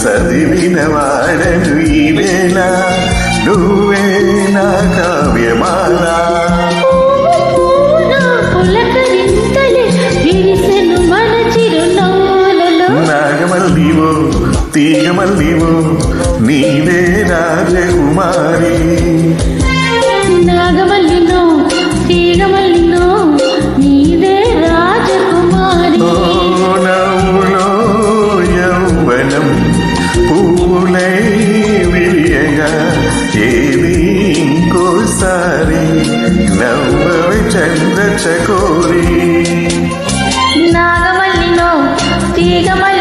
చదివిన వాడను ఈ వేళ నువ్వే నా కావ్యమాల నాగమల్లివో తీగమల్లివో నీవే రాజకుమారి నాగమల్లినో తీగమల్లినో నీవే రాజకుమారి నవ్వులో యౌవనం పూలై విరియగా ఏది ఇంకోసారి నవ్వవి చంద్ర చకోరి నాగమల్లినో తీగమల్లి